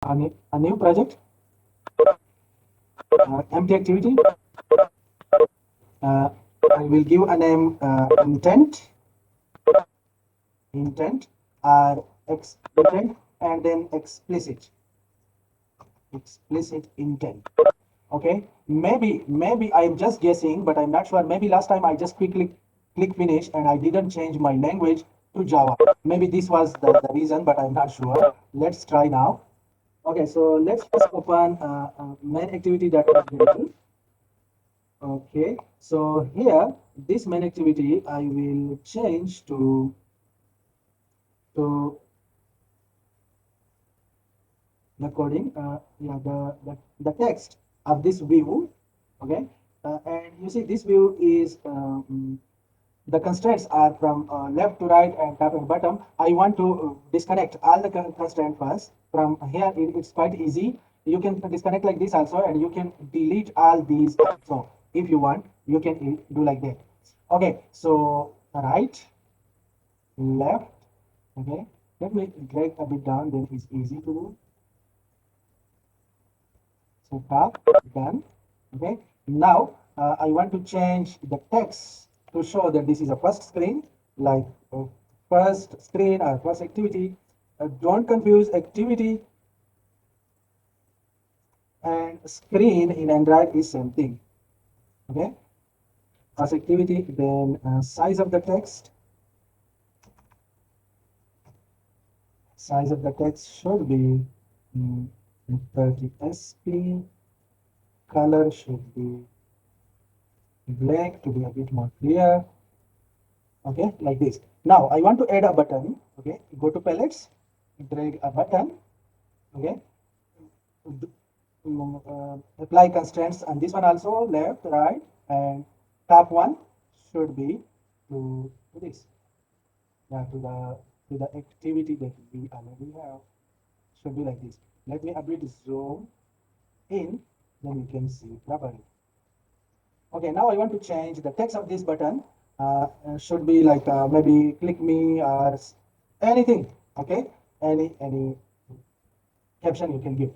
a new project, empty activity. Uh, I will give a name intent, or intent, and then explicit intent. Okay, maybe I'm just guessing, but I'm not sure. Maybe last time I just quickly click finish and I didn't change my language to Java. Maybe this was the reason, but I'm not sure. Let's try now. Okay, so let's just open main activity that is written. Okay, so here this main activity I will change to the coding, yeah, the text of this view. Okay, and you see this view is the constraints are from left to right and top and bottom. I want to disconnect all the constraint first. From here, it's quite easy. You can disconnect like this also, and you can delete all these also. If you want, you can do like that. Okay, so right, left. Okay, let me drag a bit down, then it's easy to do. So top, done. Okay, now I want to change the text to show that this is a first screen, like first screen or first activity. Don't confuse activity and screen in Android is same thing. Okay, first activity, then size of the text. Size of the text should be mm, 30 SP. Color should be black to be a bit more clear. Okay, like this. Now I want to add a button. Okay, go to palettes, drag a button. Okay, apply constraints on this one also, left, right, and top one should be to this, yeah, to the activity that we already have. Should be like this. Let me a bit zoom in, then you can see properly. Okay, now I want to change the text of this button. Should be like maybe click me or anything. Okay, any caption you can give.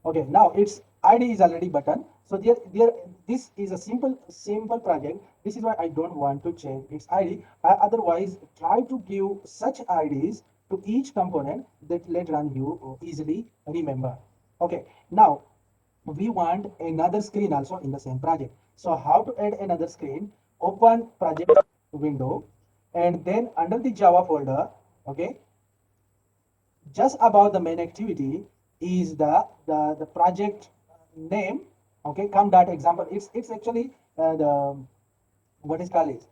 Okay, now its ID is already button. So this is a simple project. This is why I don't want to change its ID. Otherwise, try to give such IDs to each component that later on you easily remember. Okay, now we want another screen also in the same project. So how to add another screen? Open project window, and then under the Java folder, okay, just above the main activity is the project name. Okay, come dot example. It's actually the what is called it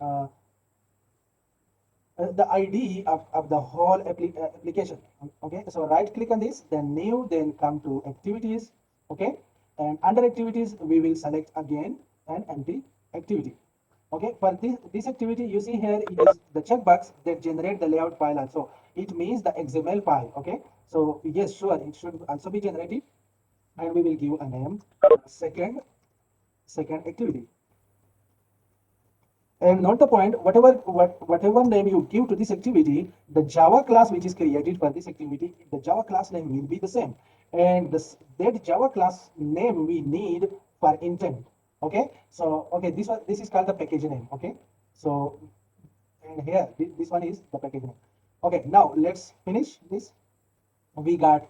the ID of the whole application. Okay, so right click on this, then new, then come to activities. Okay, and under activities we will select again an empty activity. Okay, for this activity you see here is the checkbox that generate the layout file also. It means the XML file. Okay, so yes, sure, it should also be generated, and we will give a name second activity. And not the point, whatever name you give to this activity, the Java class which is created for this activity, the Java class name will be the same. And that Java class name we need for intent. Okay, so okay, this is called the package name. Okay, so and here this one is the package name. Okay, now let's finish this. We got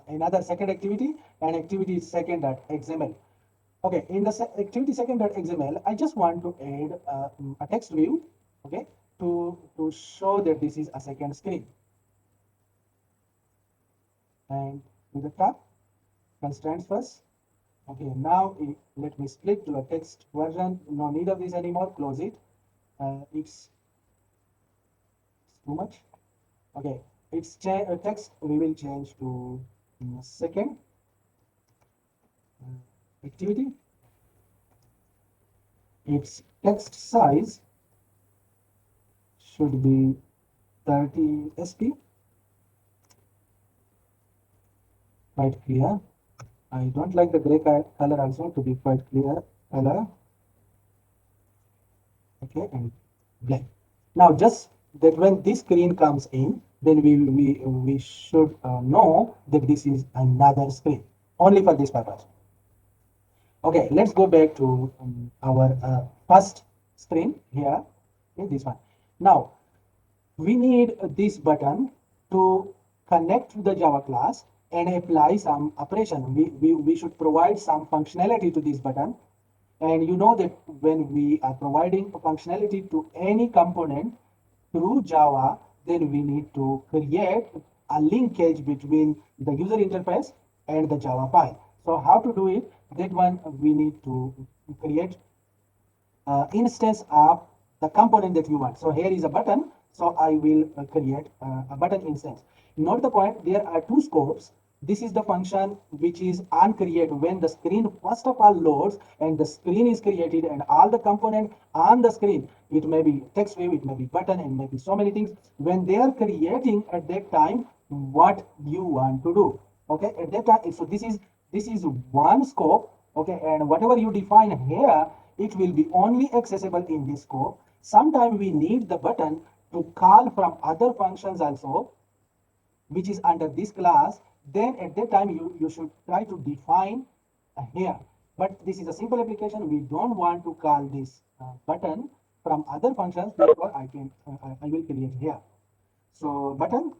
another second activity, and activity second at XML. Okay, in the activity second.xml, I just want to add a text view, okay, to show that this is a second screen. And to the top, constraints first. Okay, now let me split to a text version. No need of this anymore. Close it. It's too much. Okay, it's text. We will change to second activity. Its text size should be 30 SP. Quite clear. I don't like the gray color also, to be quite clear color. Okay, and black. Now just that when this screen comes in, then we should know that this is another screen only for this purpose. Okay, let's go back to our first screen here. Okay, this one. Now we need this button to connect to the Java class and apply some operation. We should provide some functionality to this button. And you know that when we are providing functionality to any component through Java, then we need to create a linkage between the user interface and the Java file. So how to do it? That one we need to create instance of the component that you want. So here is a button. So I will create a button instance. Note the point, there are two scopes. This is the function which is on create when the screen first of all loads and the screen is created and all the component on the screen. It may be text view, it may be button, and maybe so many things. When they are creating at that time, what you want to do. Okay, at that time, so this is one scope. Okay, and whatever you define here, it will be only accessible in this scope. Sometimes we need the button to call from other functions also, which is under this class. Then at that time you should try to define here. But this is a simple application. We don't want to call this button from other functions. Therefore, I will create here. So button,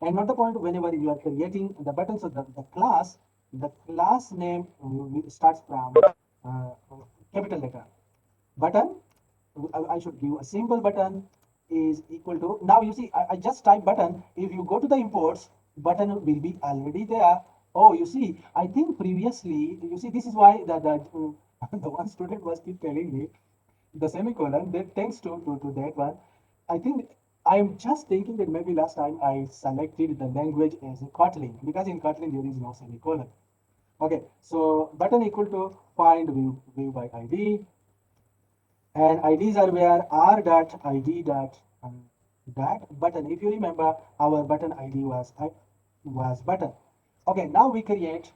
and not the point whenever you are creating the button. So the class name starts from uh, capital letter. Button, I should give a simple button is equal to, now you see, I just type button. If you go to the imports, button will be already there. Oh, you see, I think previously, you see, this is why the one student was keep telling me the semicolon that thanks to that one. I think I'm just thinking that maybe last time I selected the language as a Kotlin, because in Kotlin there is no semicolon. Okay, so button equal to find view by ID, and IDs are where r dot id dot dot button. If you remember, our button ID was button. Okay, now we create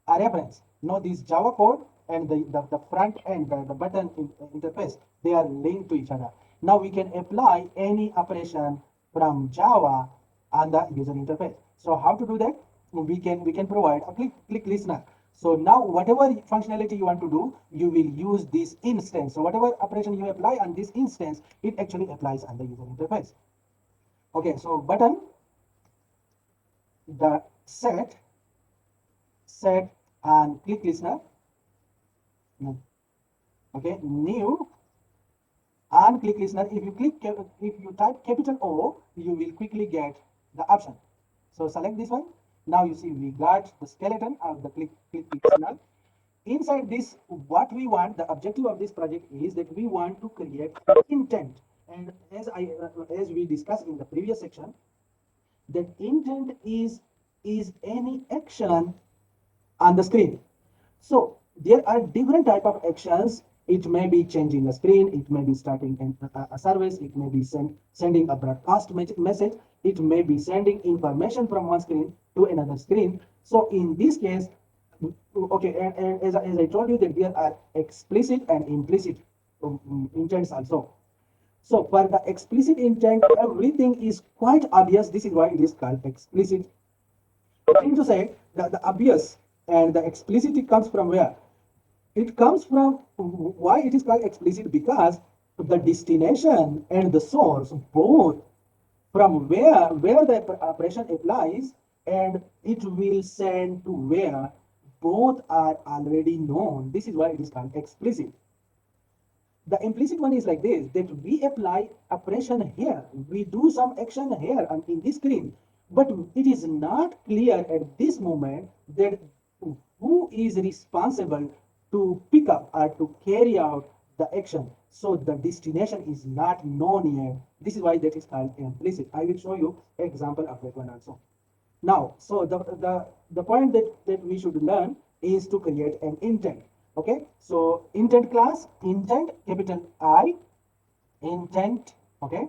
a reference. Now this Java code and the front end, the button interface, they are linked to each other. Now we can apply any operation from Java on the user interface. So how to do that? We can provide a click listener. So now whatever functionality you want to do, you will use this instance. So whatever operation you apply on this instance, it actually applies on the user interface. Okay, so button, the set and click listener. Okay, new and click listener. If you type capital O, you will quickly get the option. So select this one. Now you see we got the skeleton of the click listener. Inside this, what we want, the objective of this project is that we want to create intent. And as we discussed in the previous section, that intent is any action on the screen. So there are different type of actions. It may be changing a screen, it may be starting a service, it may be sending a broadcast message, it may be sending information from one screen to another screen. So in this case, okay, and as I told you that there are explicit and implicit intents also. So for the explicit intent, everything is quite obvious. This is why it is called explicit. I mean to say that the obvious and the explicit comes from where? It comes from, why it is called explicit, because the destination and the source both, from where the operation applies and it will send to where, both are already known. This is why it is called explicit. The implicit one is like this, that we apply operation here, we do some action here and in this screen, but it is not clear at this moment that who is responsible to pick up or to carry out the action. So the destination is not known yet. This is why that is called implicit. I will show you example of that one also. Now, so the point that we should learn is to create an intent. Okay, so intent class, intent, capital I, intent, okay,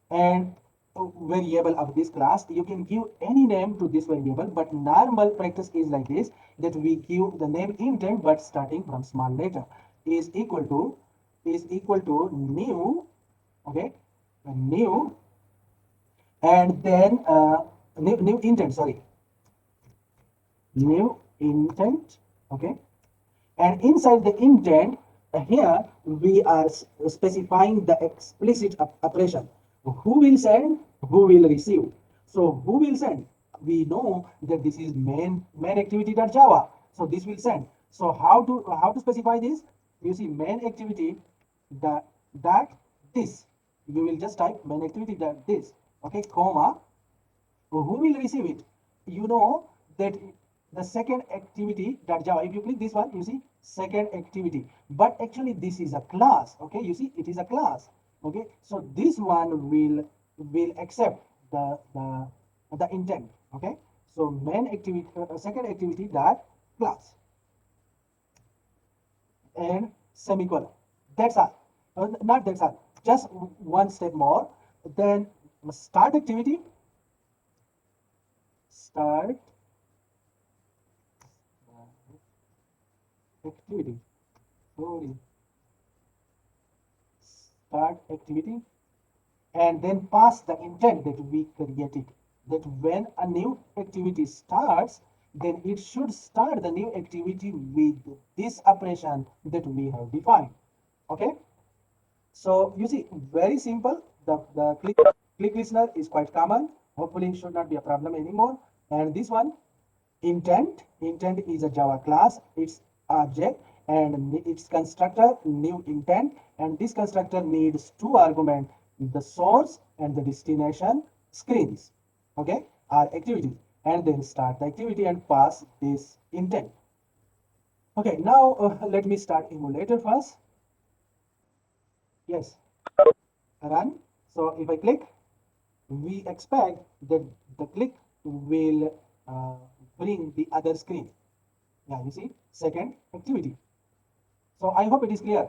and variable of this class. You can give any name to this variable, but normal practice is like this, that we give the name intent, but starting from small letter, is equal to new, okay, a new, and then new intent, sorry, new intent. Okay, and inside the intent, here we are specifying the explicit operation. Who will send, who will receive. So who will send, we know that this is main activity.java, so this will send. So how to specify this? You see, main activity that this, you will just type main activity that this, okay, comma, who will receive it. You know that the second activity that Java, if you click this one, you see second activity, but actually this is a class. Okay, you see it is a class. Okay, so this one will accept the intent. Okay, so main activity, second activity that class, and semicolon. That's all. Not that's all, just one step more. Then start activity, start activity, sorry, start activity, and then pass the intent that we created, that when a new activity starts, then it should start the new activity with this operation that we have defined. Okay, so you see, very simple. The click listener is quite common. Hopefully it should not be a problem anymore. And this one, intent is a Java class, its object and its constructor new intent, and this constructor needs two arguments, the source and the destination screens, okay, are activities, and then start the activity and pass this intent. Okay, now let me start emulator first. Yes, run. So if I click, we expect that the click will bring the other screen. Yeah, you see, second activity. So I hope it is clear.